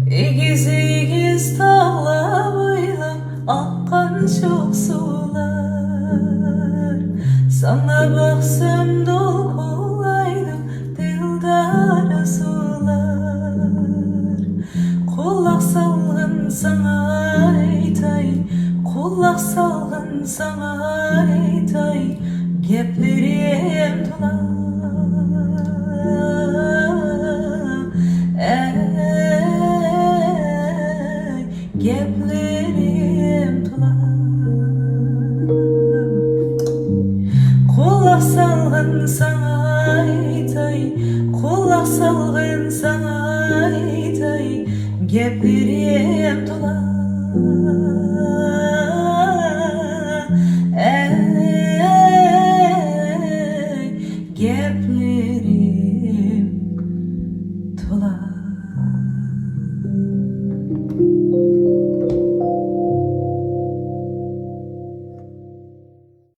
İgiz igiz dağlar boylap akkan çok sular. Sana baksam dolkulaydım dildar sular. Kulak salgın sana aytay, kulak salgın sana aytay, geplerim tular. Geplerim tular. Kulak salgın sana aytay, kulak salgın sana aytay, geplerim tular. Geplerim tular.